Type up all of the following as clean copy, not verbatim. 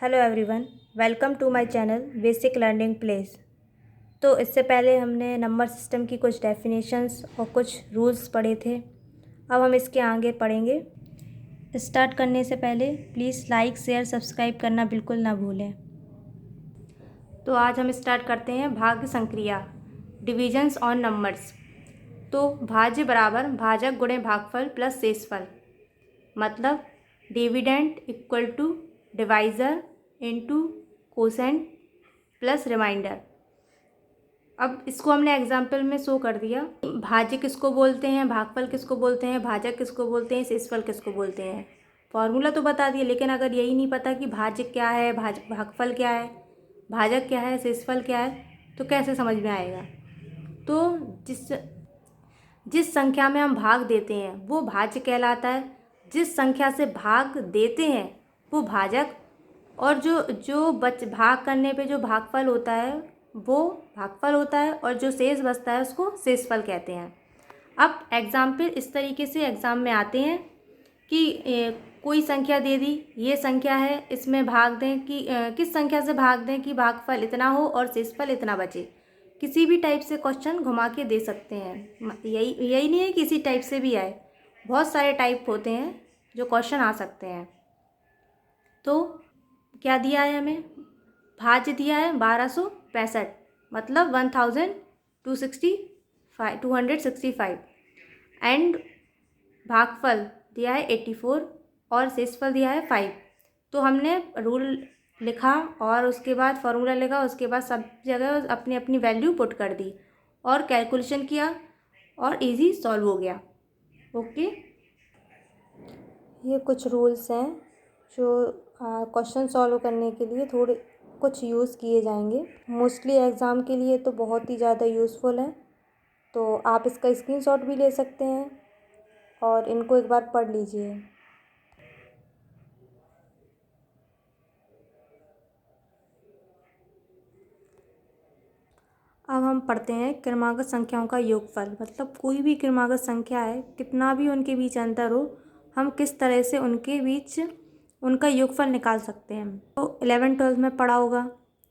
Hello everyone, welcome to my channel basic learning place. तो इससे पहले हमने नंबर सिस्टम की कुछ डेफिनेशंस और कुछ रूल्स पढ़े थे। अब हम इसके आगे पढ़ेंगे। स्टार्ट करने से पहले प्लीज़ लाइक शेयर सब्सक्राइब करना बिल्कुल ना भूलें। तो आज हम स्टार्ट करते हैं भाज्य संक्रिया, डिविजन्स ऑन नंबर्स। तो भाज्य बराबर भाजक गुणे भागफल प्लस शेषफल, मतलब dividend equal to divisor into quotient plus reminder. अब इसको हमने एग्जाम्पल में शो कर दिया। भाज्य किसको बोलते हैं, भागफल किसको बोलते हैं, भाजक किसको बोलते हैं, शेषफल किसको बोलते हैं। फॉर्मूला तो बता दिए, लेकिन अगर यही नहीं पता कि भाज्य क्या है, भागफल क्या है, भाजक क्या है, शेषफल क्या है, तो कैसे समझ में आएगा। तो जिस संख्या में हम भाग देते हैं वो भाज्य कहलाता है, जिस संख्या से भाग देते हैं वो भाजक, और जो भाग करने पे जो भागफल होता है वो भागफल होता है, और जो शेष बचता है उसको शेषफल कहते हैं। अब एग्जाम्पल इस तरीके से एग्ज़ाम में आते हैं कि कोई संख्या दे दी, ये संख्या है, इसमें भाग दें कि किस संख्या से भाग दें कि भागफल इतना हो और शेषफल इतना बचे। किसी भी टाइप से क्वेश्चन घुमा के दे सकते हैं। यही नहीं है, किसी टाइप से भी आए, बहुत सारे टाइप होते हैं जो क्वेश्चन आ सकते हैं। तो क्या दिया है हमें, भाज्य दिया है 1265, मतलब 1265 एंड भागफल दिया है 84 और शेषफल दिया है 5। तो हमने रूल लिखा और उसके बाद फॉर्मूला लिखा, उसके बाद सब जगह अपनी अपनी वैल्यू पुट कर दी और कैलकुलेशन किया और इजी सॉल्व हो गया। ओके, ये कुछ रूल्स हैं जो क्वेश्चन सॉल्व करने के लिए थोड़े कुछ यूज़ किए जाएंगे। मोस्टली एग्ज़ाम के लिए तो बहुत ही ज़्यादा यूज़फुल है, तो आप इसका स्क्रीनशॉट भी ले सकते हैं और इनको एक बार पढ़ लीजिए। अब हम पढ़ते हैं क्रमागत संख्याओं का योगफल, मतलब कोई भी क्रमागत संख्या है, कितना भी उनके बीच अंतर हो, हम किस तरह से उनके बीच उनका योगफल निकाल सकते हैं। तो 11-12 में पढ़ा होगा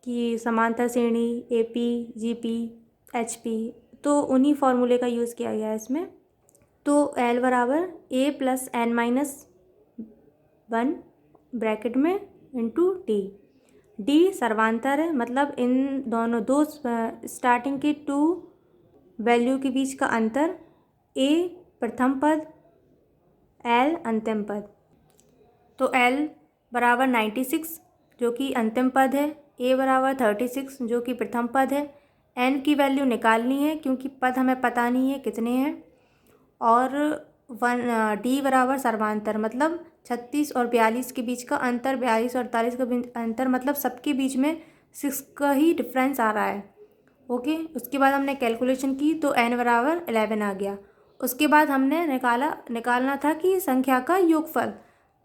कि समांतर श्रेणी, AP, GP, HP, तो उन्हीं फॉर्मूले का यूज़ किया गया है इसमें। तो L बराबर A + n-1 ब्रैकेट में इंटू डी सर्वांतर है, मतलब इन दोनों दो स्टार्टिंग के 2 वैल्यू के बीच का अंतर। A प्रथम पद, L अंतिम पद। तो L बराबर 96 जो कि अंतिम पद है, A बराबर 36 जो कि प्रथम पद है। N की वैल्यू निकालनी है क्योंकि पद हमें पता नहीं है कितने हैं। और D बराबर सर्वांतर, मतलब 36 और 42 के बीच का अंतर, 42 और 48 का अंतर, मतलब सबके बीच में 6 का ही डिफरेंस आ रहा है। ओके, उसके बाद हमने कैलकुलेशन की तो n बराबर 11 आ गया। उसके बाद हमने निकालना था कि संख्या का योगफल,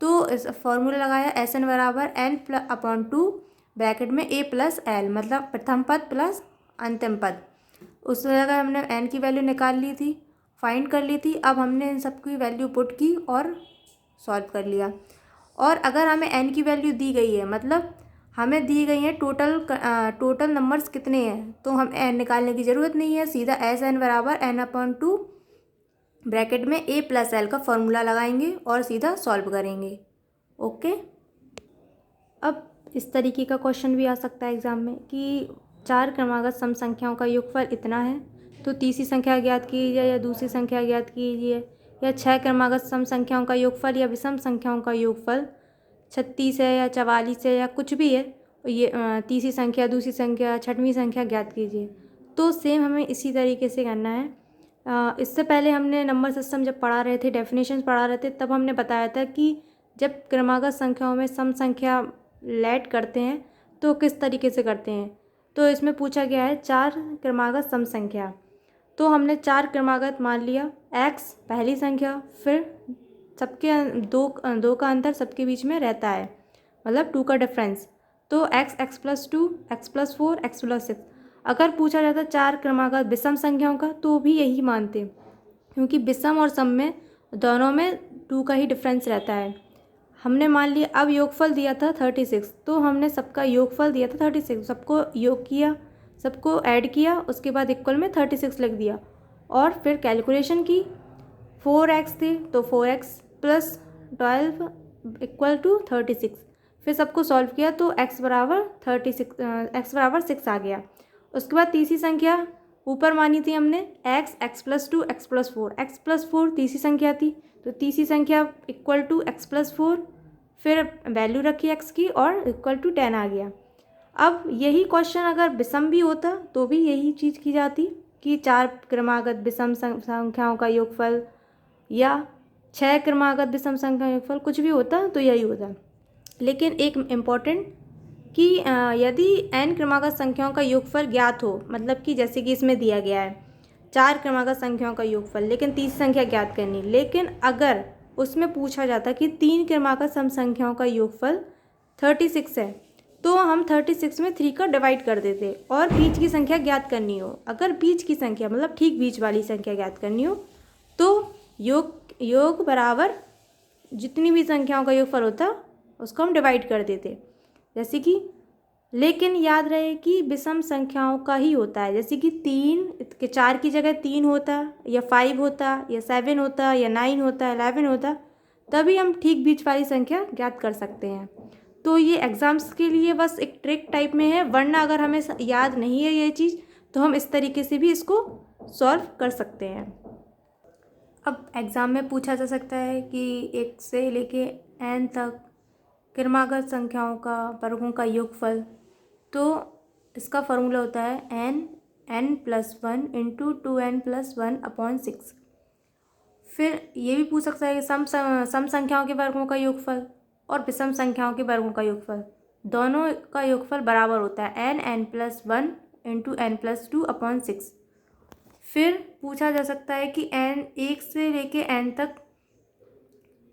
तो इस फॉर्मूला लगाया SN बराबर n/2 ब्रैकेट में A + L, मतलब प्रथम पद प्लस अंतिम पद। उस जगह हमने n की वैल्यू निकाल ली थी, फाइंड कर ली थी। अब हमने इन सबकी वैल्यू पुट की और सॉल्व कर लिया। और अगर हमें n की वैल्यू दी गई है, मतलब हमें दी गई है टोटल नंबर्स कितने हैं, तो हम n निकालने की ज़रूरत नहीं है, सीधा SN बराबर n/2 ब्रैकेट में A + L का फॉर्मूला लगाएंगे और सीधा सॉल्व करेंगे। ओके, अब इस तरीके का क्वेश्चन भी आ सकता है एग्ज़ाम में कि 4 क्रमागत सम संख्याओं का योगफल इतना है, तो तीसरी संख्या ज्ञात कीजिए या दूसरी संख्या ज्ञात कीजिए, या 6 क्रमागत सम संख्याओं का योगफल या विषम संख्याओं का योगफल 36 है या 44 है या कुछ भी है, ये तीसरी संख्या, दूसरी संख्या, छठवीं संख्या ज्ञात कीजिए। तो सेम हमें इसी तरीके से करना है। इससे पहले हमने नंबर सिस्टम जब पढ़ा रहे थे, डेफिनेशन पढ़ा रहे थे, तब हमने बताया था कि जब क्रमागत संख्याओं में सम संख्या लेट करते हैं तो किस तरीके से करते हैं। तो इसमें पूछा गया है 4 क्रमागत सम संख्या, तो हमने 4 क्रमागत मान लिया, x पहली संख्या, फिर सबके दो का अंतर सबके बीच में रहता है, मतलब 2 का डिफरेंस, तो x + 2, x + 4, x + 6। अगर पूछा जाता 4 क्रमागत विषम संख्याओं का तो भी यही मानते, क्योंकि विषम और सम में दोनों में 2 का ही डिफरेंस रहता है। हमने मान लिया अब योगफल दिया था 36, तो हमने सबका योगफल दिया था 36, सबको योग किया, सबको ऐड किया, उसके बाद इक्वल में 36 लिख दिया और फिर कैलकुलेशन की। 4x थे तो 4x प्लस 12 इक्वल टू 36, फिर सबको सॉल्व किया तो x बराबर 6 आ गया। उसके बाद तीसरी संख्या ऊपर मानी थी हमने x plus 2 x plus 4, x plus 4 तीसरी संख्या थी, तो तीसरी संख्या इक्वल टू x प्लस 4, फिर वैल्यू रखी x की और इक्वल टू 10 आ गया। अब यही क्वेश्चन अगर विषम भी होता तो भी यही चीज़ की जाती कि 4 क्रमागत विषम संख्याओं का योगफल या 6 क्रमागत विषम संख्या का योगफल, कुछ भी होता तो यही होता। लेकिन एक इम्पॉर्टेंट कि यदि n क्रमागत संख्याओं का योगफल ज्ञात हो, मतलब कि जैसे कि इसमें दिया गया है 4 क्रमागत संख्याओं का योगफल लेकिन तीसरी संख्या ज्ञात करनी, लेकिन अगर उसमें पूछा जाता कि 3 क्रमागत सम संख्याओं का योगफल 36 है, तो हम 36 में 3 का डिवाइड कर देते और बीच की संख्या ज्ञात करनी हो। अगर बीच की संख्या मतलब ठीक बीच वाली संख्या ज्ञात करनी हो तो योग बराबर जितनी भी संख्याओं का योगफल होता उसको हम डिवाइड कर देते, जैसे कि। लेकिन याद रहे कि विषम संख्याओं का ही होता है, जैसे कि 3 के 4 की जगह 3 होता या 5 होता या 7 होता या 9 होता 11 होता, तभी हम ठीक बीच वाली संख्या ज्ञात कर सकते हैं। तो ये एग्ज़ाम्स के लिए बस एक ट्रिक टाइप में है, वरना अगर हमें याद नहीं है ये चीज़ तो हम इस तरीके से भी इसको सॉल्व कर सकते हैं। अब एग्ज़ाम में पूछा जा सकता है कि 1 से लेके n तक क्रमागत संख्याओं का वर्गों का योगफल, तो इसका फॉर्मूला होता है n plus 1 into 2n plus 1/6। फिर ये भी पूछ सकता है कि सम संख्याओं के वर्गों का योगफल और विषम संख्याओं के वर्गों का योगफल, दोनों का योगफल बराबर होता है n plus 1 into n plus 2/6। फिर पूछा जा सकता है कि n 1 से लेके n तक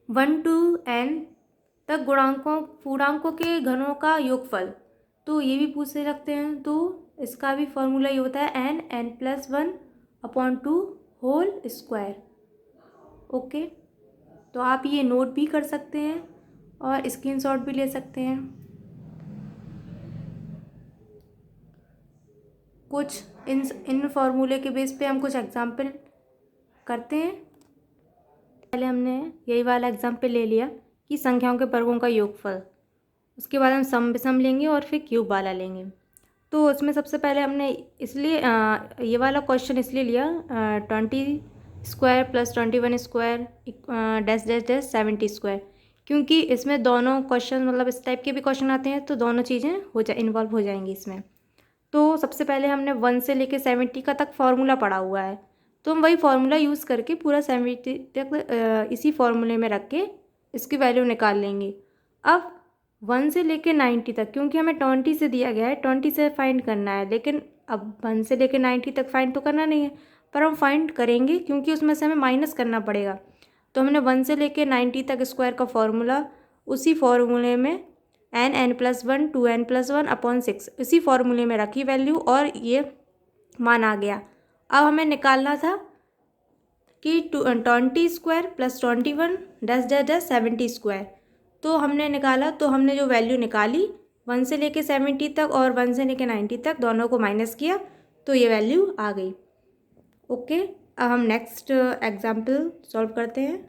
1 to n तक पूर्णांकों के घनों का योगफल, तो ये भी पूछ सकते हैं। तो इसका भी फॉर्मूला ये होता है n plus 1/2 whole square. Okay, तो आप ये नोट भी कर सकते हैं और स्क्रीनशॉट भी ले सकते हैं। कुछ इन फॉर्मूले के बेस पे हम कुछ एग्जाम्पल करते हैं। पहले हमने यही वाला एग्जाम्पल ले लिया कि संख्याओं के वर्गों का योगफल, उसके बाद हम सम विषम लेंगे और फिर क्यूब वाला लेंगे। तो उसमें सबसे पहले हमने इसलिए ये वाला क्वेश्चन इसलिए लिया 20 square plus 21 square dash dash dash 70 square, क्योंकि इसमें दोनों क्वेश्चन मतलब इस टाइप के भी क्वेश्चन आते हैं तो दोनों चीज़ें इन्वॉल्व हो जाएंगी इसमें। तो सबसे पहले हमने 1 से लेके 70 का तक फार्मूला पढ़ा हुआ है, तो हम वही फार्मूला यूज़ करके पूरा 70 तक इसी फार्मूले में रख के इसकी वैल्यू निकाल लेंगे। अब 1 से लेके 90 तक, क्योंकि हमें 20 से दिया गया है 20 से फाइंड करना है, लेकिन अब 1 से लेके 90 तक फाइंड तो करना नहीं है, पर हम फाइंड करेंगे क्योंकि उसमें से हमें माइनस करना पड़ेगा। तो हमने 1 से लेके 90 तक स्क्वायर का फॉर्मूला उसी फॉर्मूले में n प्लस 1 2n प्लस 1/6 इसी फॉर्मूले में रखी वैल्यू और ये मान आ गया। अब हमें निकालना था कि 20 square plus 21 dash dash dash 70 square, तो हमने निकाला, तो हमने जो वैल्यू निकाली 1 से लेके 70 तक और 1 से लेके 90 तक दोनों को माइनस किया तो ये वैल्यू आ गई। ओके, अब हम नेक्स्ट एग्जाम्पल सॉल्व करते हैं।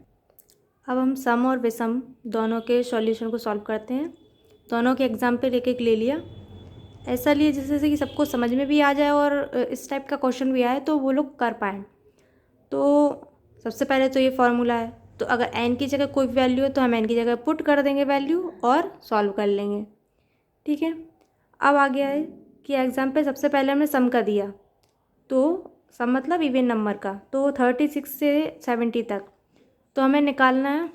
अब हम सम और विषम दोनों के सॉल्यूशन को सॉल्व करते हैं। दोनों के एग्जाम्पल एक एक ले लिया, ऐसा लिए जैसे कि सबको समझ में भी आ जाए और इस टाइप का क्वेश्चन भी आए तो वो लोग कर पाएँ। तो सबसे पहले तो ये फार्मूला है, तो अगर n की जगह कोई वैल्यू है तो हम n की जगह पुट कर देंगे वैल्यू और सॉल्व कर लेंगे। ठीक है, अब आ गया है कि एग्जाम्पल सबसे पहले हमने सम का दिया, तो सम मतलब इवन नंबर का, तो 36 से 70 तक तो हमें निकालना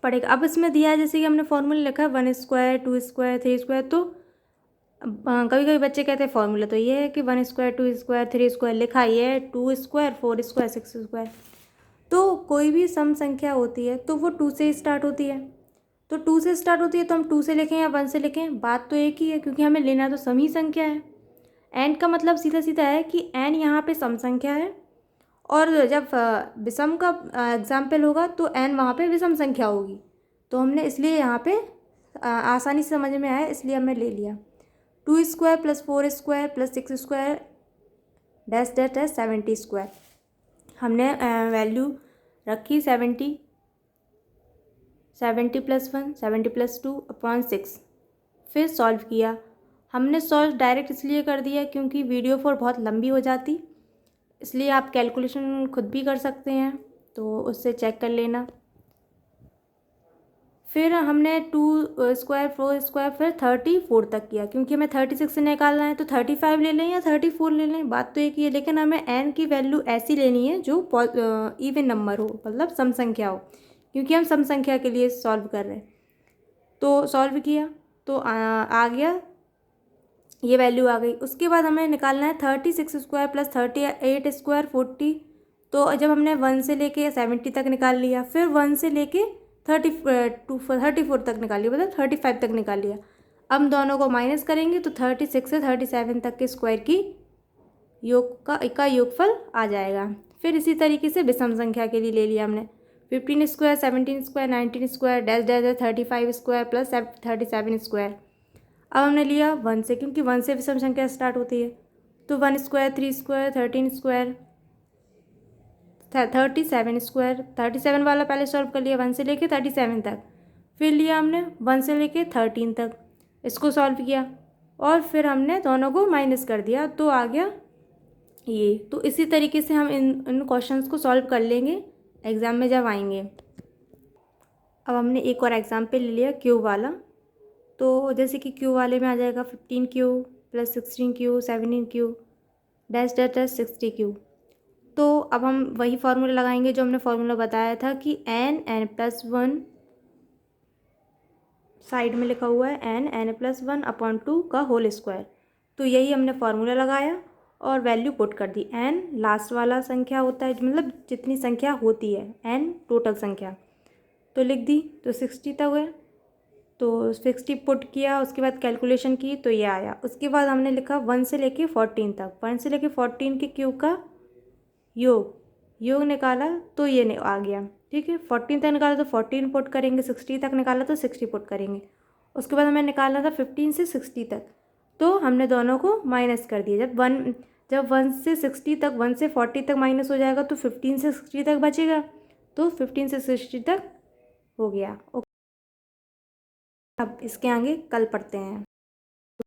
पड़ेगा। अब इसमें दिया है जैसे कि हमने फॉर्मूला लिखा है 1 स्क्वायर 2 स्क्वायर 3 स्क्वायर, तो कभी कभी बच्चे कहते हैं फॉर्मूला तो ये है कि 1 स्क्वायर 2 स्क्वायर 3 स्क्वायर, लिखा ये है 2 स्क्वायर 4 स्क्वायर 6 स्क्वायर। तो कोई भी सम संख्या होती है तो वो 2 से स्टार्ट होती है, तो 2 से स्टार्ट होती है तो हम 2 से लिखें या 1 से लिखें, बात तो एक ही है, क्योंकि हमें लेना तो सम ही संख्या है। n का मतलब सीधा सीधा है कि n यहाँ पे सम संख्या है, और जब विषम का एग्जाम्पल होगा तो n वहाँ पे विषम संख्या होगी। तो हमने इसलिए यहाँ पे आसानी से समझ में आया इसलिए हमने ले लिया। 2² + 4² + 6² डैश डैश डैश 70²। हमने वैल्यू रखी 70 + 1 70 + 2 अपॉन 6। फिर सॉल्व किया। हमने सॉल्व डायरेक्ट इसलिए कर दिया क्योंकि वीडियो फॉर बहुत लंबी हो जाती, इसलिए आप कैलकुलेशन खुद भी कर सकते हैं, तो उससे चेक कर लेना। फिर हमने 2² 4² फिर 34 तक किया, क्योंकि हमें 36 से निकालना है तो 35 ले लें या 34 ले लें, बात तो एक ही है। लेकिन हमें n की वैल्यू ऐसी लेनी है जो इवन नंबर हो, मतलब सम संख्या हो, क्योंकि हम सम संख्या के लिए सॉल्व कर रहे हैं। तो सॉल्व किया तो आ गया, ये वैल्यू आ गई। उसके बाद हमें निकालना है 36² + 38² 40। तो जब हमने 1 से लेके 70 तक निकाल लिया, फिर 1 से लेके 34 तक निकाल लिया, मतलब 35 तक निकाल लिया। अब हम दोनों को माइनस करेंगे तो 36 से 37 तक के स्क्वायर की का योगफल आ जाएगा। फिर इसी तरीके से विषम संख्या के लिए ले लिया हमने 15² 17² 19² डैश डैश 35² + 37²। अब हमने लिया 1 से, क्योंकि 1 से विषम संख्या स्टार्ट होती है, तो 1² 3² 13², 37²। 37 वाला पहले सॉल्व कर लिया 1 से लेके 37 तक। फिर लिया हमने 1 से लेके 13 तक, इसको सॉल्व किया और फिर हमने दोनों को माइनस कर दिया, तो आ गया ये। तो इसी तरीके से हम इन क्वेश्चंस को सॉल्व कर लेंगे एग्ज़ाम में जब आएंगे। अब हमने एक और एग्जाम्पल ले लिया क्यूब वाला। तो जैसे कि क्यूब वाले में आ जाएगा 15³ + 16³ 17³ डैश डैश डैश 60³। तो अब हम वही फार्मूला लगाएंगे जो हमने फार्मूला बताया था कि n+1 साइड में लिखा हुआ है n+1 अपॉन 2 का होल स्क्वायर। तो यही हमने फार्मूला लगाया और वैल्यू पुट कर दी। n लास्ट वाला संख्या होता है, मतलब जितनी संख्या होती है, n टोटल संख्या, तो लिख दी। तो 60 तक हुए, तो 60 पुट किया, उसके बाद कैलकुलेशन की तो ये आया। उसके बाद हमने लिखा 1 से लेके 14 तक, 1 से लेके 14 के क्यूब का योग निकाला तो ये आ गया। ठीक है, 14 तक निकाला तो 14 पुट करेंगे, 60 तक निकाला तो 60 पुट करेंगे। उसके बाद हमें निकालना था 15 से 60 तक, तो हमने दोनों को माइनस कर दिया। जब 1 से 60 तक, 1 से 40 तक माइनस हो जाएगा तो 15 से 60 तक बचेगा, तो 15 से 60 तक हो गया। अब इसके आगे कल पढ़ते हैं।